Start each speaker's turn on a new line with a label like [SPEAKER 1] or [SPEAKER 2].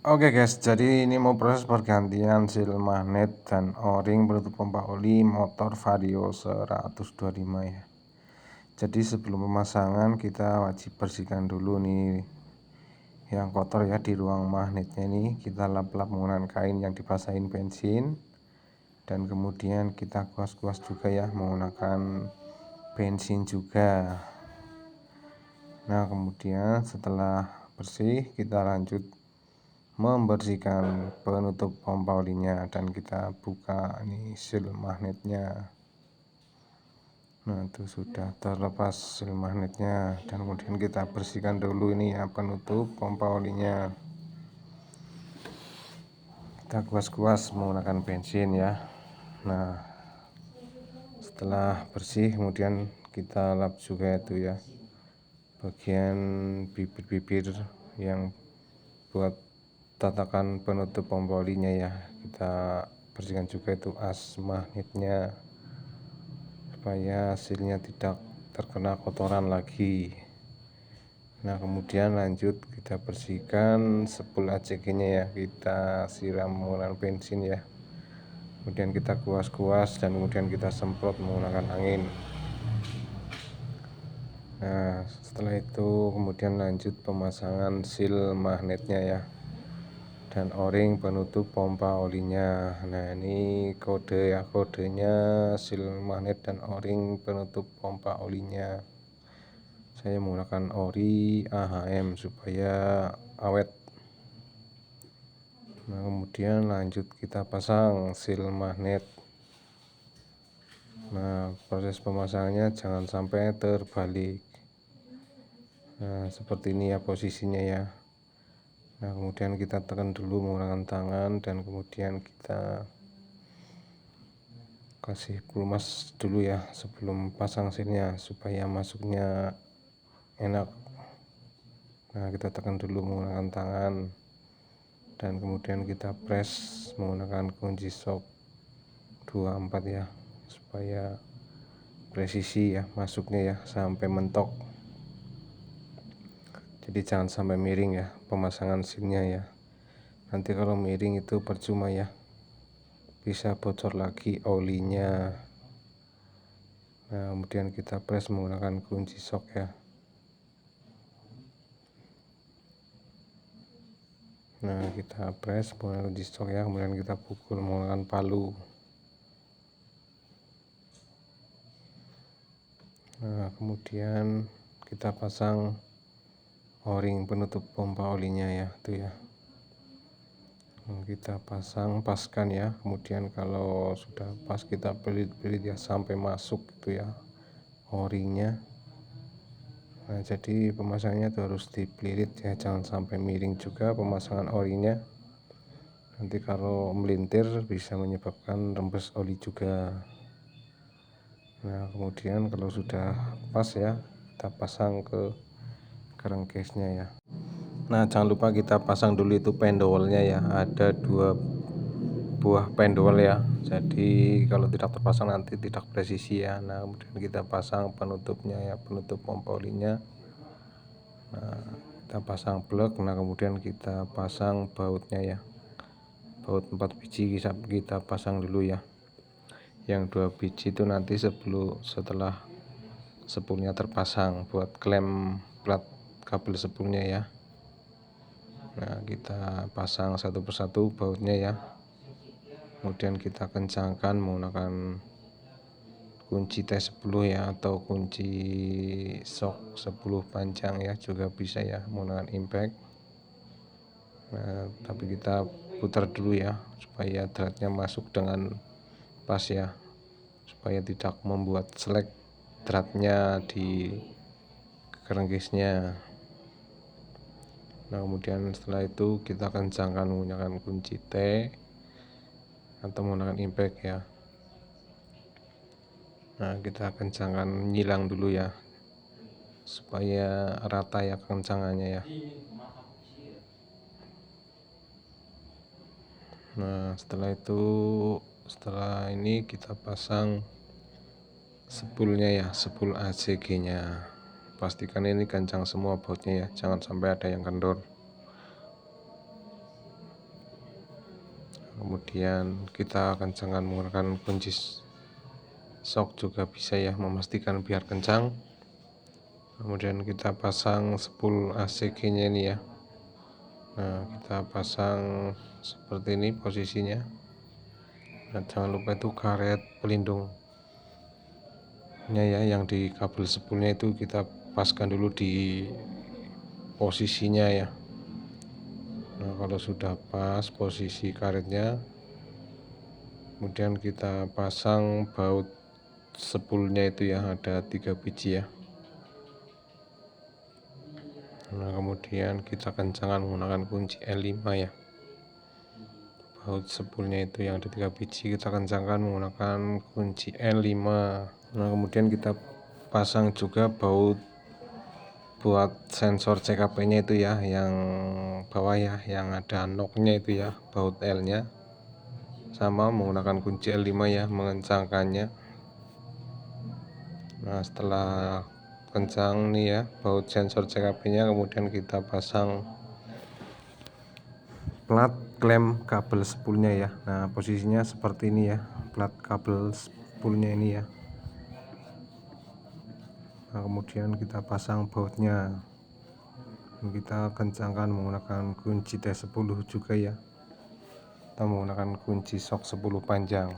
[SPEAKER 1] Oke guys, jadi ini mau proses pergantian seal magnet dan o-ring penutup pompa oli motor Vario 125 ya. Jadi sebelum pemasangan kita wajib bersihkan dulu nih yang kotor ya di ruang magnetnya ini. Kita lap-lap menggunakan kain yang dibasahin bensin, dan kemudian kita kuas-kuas juga ya menggunakan bensin juga. Nah kemudian setelah bersih kita lanjut membersihkan penutup pompa olinya, dan kita buka ini seal magnetnya. Nah itu sudah terlepas seal magnetnya, dan kemudian kita bersihkan dulu ini ya penutup pompa olinya. Kita kuas-kuas menggunakan bensin ya. Nah setelah bersih kemudian kita lap juga itu ya bagian bibir-bibir yang buat tatakan penutup pompa olinya ya. Kita bersihkan juga itu as magnetnya supaya hasilnya tidak terkena kotoran lagi. Nah kemudian lanjut kita bersihkan spool ACG nya ya, kita siram menggunakan bensin ya, kemudian kita kuas-kuas dan kemudian kita semprot menggunakan angin. Nah setelah itu kemudian lanjut pemasangan seal magnetnya ya dan o-ring penutup pompa olinya. Nah ini kode ya, kodenya seal magnet dan o-ring penutup pompa olinya. Saya menggunakan ori AHM supaya awet. Nah kemudian lanjut kita pasang seal magnet. Nah proses pemasangannya jangan sampai terbalik. Nah seperti ini ya posisinya ya. Nah kemudian kita tekan dulu menggunakan tangan, dan kemudian kita kasih pelumas dulu ya sebelum pasang sealnya supaya masuknya enak. Nah kita tekan dulu menggunakan tangan, dan kemudian kita press menggunakan kunci shock 24 ya supaya presisi ya masuknya ya sampai mentok. Jadi jangan sampai miring ya pemasangan sealnya ya. Nanti kalau miring itu percuma ya, bisa bocor lagi olinya. Nah kemudian kita press menggunakan kunci shock ya. Nah kita press menggunakan kunci shock ya, kemudian kita pukul menggunakan palu. Nah kemudian kita pasang o-ring penutup pompa olinya ya tuh ya. Kita paskan ya, kemudian kalau sudah pas kita pelit-pelit ya sampai masuk gitu ya o-ringnya. Nah jadi pemasangannya itu harus dipelilit ya, jangan sampai miring juga pemasangan o-ringnya. Nanti kalau melintir bisa menyebabkan rembes oli juga. Nah kemudian kalau sudah pas ya kita pasang ke crankcase-nya ya. Nah jangan lupa kita pasang dulu itu pendolnya ya, ada 2 buah pendol ya, jadi kalau tidak terpasang nanti tidak presisi ya. Nah kemudian kita pasang penutupnya ya, penutup pompa olinya. Nah kita pasang blok. Nah kemudian kita pasang bautnya ya, baut 4 biji kita pasang dulu ya. Yang 2 biji itu nanti setelah spoolnya terpasang buat klem plat kabel spoolnya ya. Nah kita pasang satu persatu bautnya ya, kemudian kita kencangkan menggunakan kunci T10 ya, atau kunci shock 10 panjang ya juga bisa ya menggunakan impact. Nah tapi kita putar dulu ya supaya dratnya masuk dengan pas ya, supaya tidak membuat selek dratnya di crankcase-nya. Nah kemudian setelah itu kita kencangkan menggunakan kunci T atau menggunakan impact ya. Nah kita kencangkan, nyilang dulu ya supaya rata ya kencangannya ya. Nah setelah ini kita pasang spoolnya ya, spool ACG nya. Pastikan ini kencang semua bautnya ya, jangan sampai ada yang kendor. Kemudian kita kencangkan menggunakan kunci shock juga bisa ya, memastikan biar kencang. Kemudian kita pasang spool ACG nya ini ya. Nah, kita pasang seperti ini posisinya. Nah, jangan lupa itu karet pelindungnya ya, yang di kabel spoolnya itu kita paskan dulu di posisinya ya. Nah, kalau sudah pas posisi karetnya, kemudian kita pasang baut spoolnya itu ya, ada 3 biji ya. Nah, kemudian kita kencangkan menggunakan kunci L5 ya. Baut spoolnya itu yang ada 3 biji kita kencangkan menggunakan kunci L5. Nah, kemudian kita pasang juga baut buat sensor CKP nya itu ya, yang bawah ya, yang ada knocknya itu ya, baut L nya sama menggunakan kunci L5 ya, mengencangkannya. Nah, setelah kencang nih ya baut sensor CKP nya, kemudian kita pasang plat klem kabel spoolnya ya. Nah, posisinya seperti ini ya, plat kabel spoolnya ini ya. Nah, kemudian kita pasang bautnya, kita kencangkan menggunakan kunci T10 juga ya, kita menggunakan kunci shock 10 panjang.